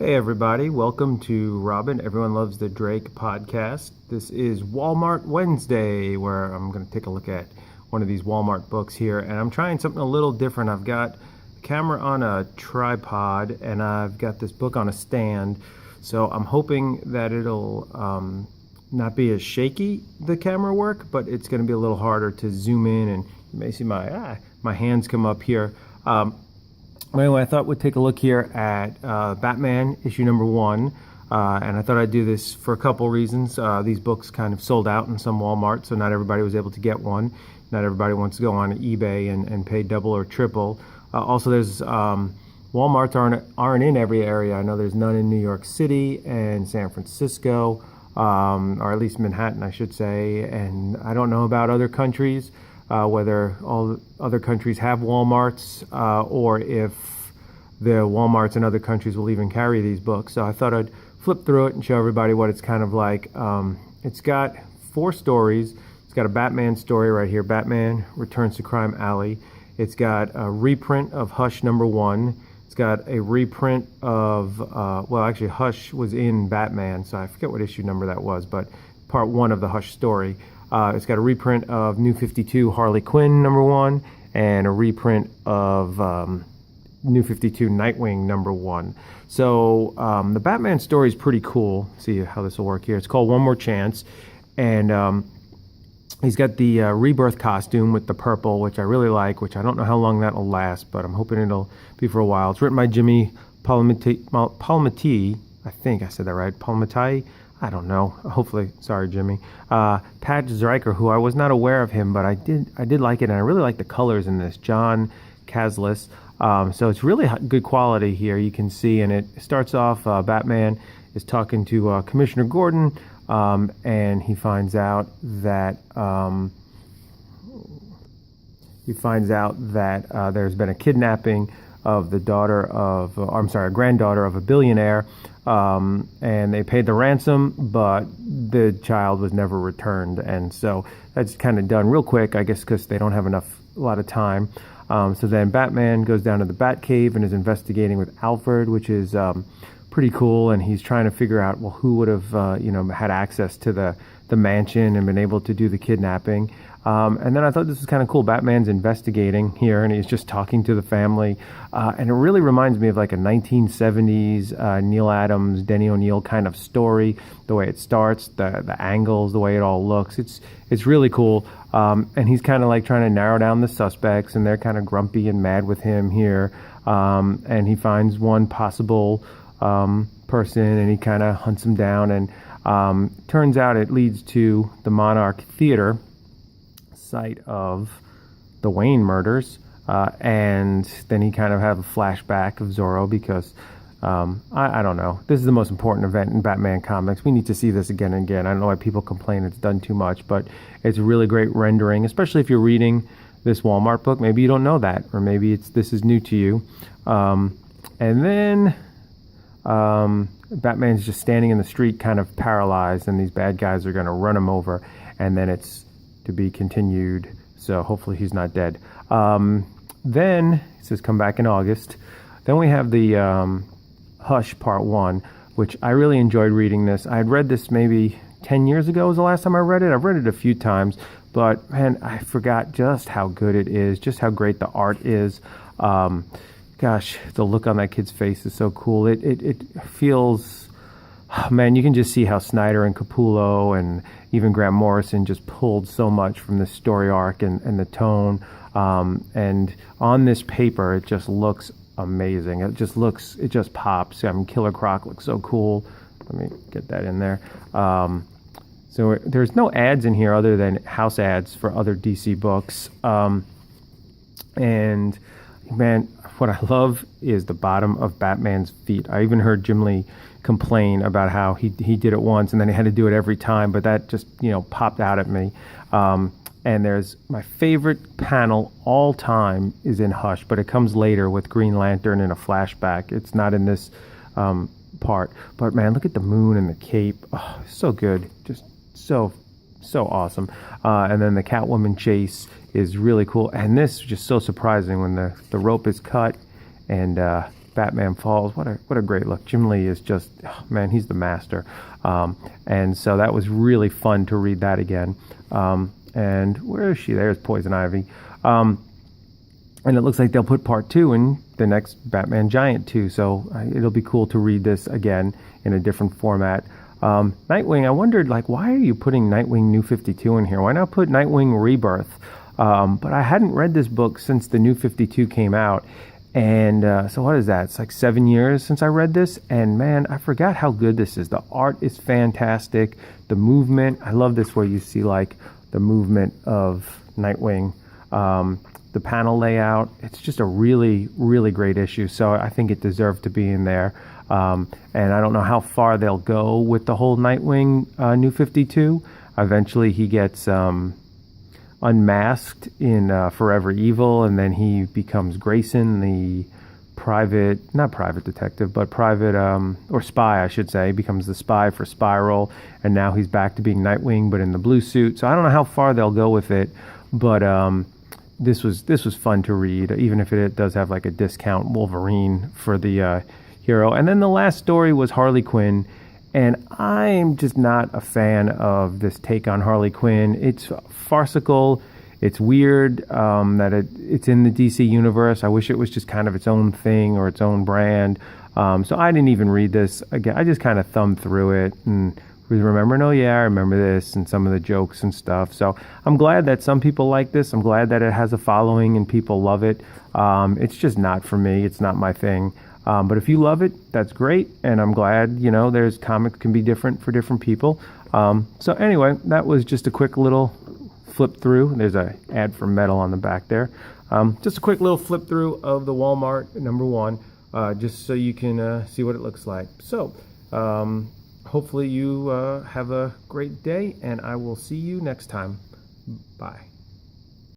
Hey everybody, welcome to Robin Everyone Loves the Drake podcast. This is Walmart Wednesday, where I'm going to take a look at one of these Walmart books here, and I'm trying something a little different. I've got the camera on a tripod, and I've got this book on a stand, so I'm hoping that it'll not be as shaky, the camera work, but it's going to be a little harder to zoom in, and you may see my hands come up here. Anyway, I thought we'd take a look here at Batman issue number 1, and I thought I'd do this for a couple reasons. These books kind of sold out in some Walmart, so not everybody was able to get one. Not everybody wants to go on eBay and pay double or triple. Also, there's Walmarts aren't in every area. I know there's none in New York City and San Francisco, or at least Manhattan, I should say. And I don't know about other countries. Whether all other countries have Walmarts or if the Walmarts in other countries will even carry these books. So I thought I'd flip through it and show everybody what it's kind of like. It's got 4 stories. It's got a Batman story right here, Batman Returns to Crime Alley. It's got a reprint of Hush number 1. It's got a reprint of, actually Hush was in Batman, so I forget what issue number that was, but part 1 of the Hush story. It's got a reprint of New 52 Harley Quinn number 1 and a reprint of New 52 Nightwing number 1. So the Batman story is pretty cool. See how this will work here. It's called One More Chance, and he's got the rebirth costume with the purple, which I really like, which I don't know how long that will last, but I'm hoping it'll be for a while. It's written by Jimmy Palmiotti. I think I said that right. Palmiotti. I don't know. Hopefully, sorry, Jimmy. Pat Zreicher, who I was not aware of him, but I did like it, and I really like the colors in this. John Caslis. So it's really good quality here. You can see, and it starts off. Batman is talking to Commissioner Gordon, and he finds out that there's been a kidnapping of the a granddaughter of a billionaire. And they paid the ransom, but the child was never returned. And so that's kind of done real quick, I guess, because they don't have a lot of time. So then Batman goes down to the Batcave and is investigating with Alfred, which is pretty cool. And he's trying to figure out, well, who would have, had access to the mansion and been able to do the kidnapping. And then I thought this was kind of cool. Batman's investigating here, and he's just talking to the family. And it really reminds me of like a 1970s Neil Adams, Denny O'Neil kind of story. The way it starts, the angles, the way it all looks. It's really cool. And he's kind of like trying to narrow down the suspects, and they're kind of grumpy and mad with him here. And he finds one possible person, and he kind of hunts him down. And turns out it leads to the Monarch Theater, site of the Wayne murders, and then he kind of have a flashback of Zorro because I don't know, this is the most important event in Batman comics. We need to see this again and again. I don't know why people complain it's done too much, but it's a really great rendering, especially if you're reading this Walmart book. Maybe you don't know that, or maybe this is new to you. And then Batman's just standing in the street kind of paralyzed, and these bad guys are going to run him over, and then it's to be continued, so hopefully he's not dead. Then it says come back in August. Then we have the Hush Part 1, which I really enjoyed reading this. I had read this maybe 10 years ago was the last time I read it. I've read it a few times, but man, I forgot just how good it is, just how great the art is. Gosh, the look on that kid's face is so cool. It feels, man, you can just see how Snyder and Capullo and even Grant Morrison just pulled so much from the story arc and the tone. And on this paper, it just looks amazing. It just pops. I mean, Killer Croc looks so cool. Let me get that in there. So there's no ads in here other than house ads for other DC books. And man, what I love is the bottom of Batman's feet. I even heard Jim Lee complain about how he did it once and then he had to do it every time, but that just popped out at me. And there's my favorite panel all time is in Hush, but it comes later with Green Lantern in a flashback. It's not in this part, but man, look at the moon and the cape. Oh, so good, just so awesome. And then the Catwoman chase is really cool, and this is just so surprising when the rope is cut and Batman Falls. What a great look. Jim Lee is just, oh, man, he's the master. And so that was really fun to read that again. And where is she? There's Poison Ivy. And it looks like they'll put part 2 in the next Batman Giant too. So it'll be cool to read this again in a different format. Nightwing, I wondered, like, why are you putting Nightwing New 52 in here? Why not put Nightwing Rebirth? But I hadn't read this book since the New 52 came out. And so what is that? It's like 7 years since I read this. And man, I forgot how good this is. The art is fantastic. The movement, I love this where you see like the movement of Nightwing. The panel layout, it's just a really, really great issue. So I think it deserved to be in there. And I don't know how far they'll go with the whole Nightwing New 52. Eventually he gets unmasked in Forever Evil, and then he becomes Grayson, the not private detective, but private, or spy, I should say. He becomes the spy for Spiral, and now he's back to being Nightwing, but in the blue suit. So I don't know how far they'll go with it, but this was fun to read, even if it does have like a discount Wolverine for the hero. And then the last story was Harley Quinn, and I'm just not a fan of this take on Harley Quinn. It's farcical, it's weird that it's in the DC universe. I wish it was just kind of its own thing or its own brand. So I didn't even read this again. I just kind of thumbed through it and was remembering, oh yeah, I remember this and some of the jokes and stuff. So I'm glad that some people like this. I'm glad that it has a following and people love it. It's just not for me. It's not my thing. But if you love it, that's great. And I'm glad, there's comics can be different for different people. So anyway, that was just a quick little flip through. There's an ad for Metal on the back there. Just a quick little flip through of the Walmart #1, just so you can see what it looks like. So hopefully you have a great day, and I will see you next time. Bye.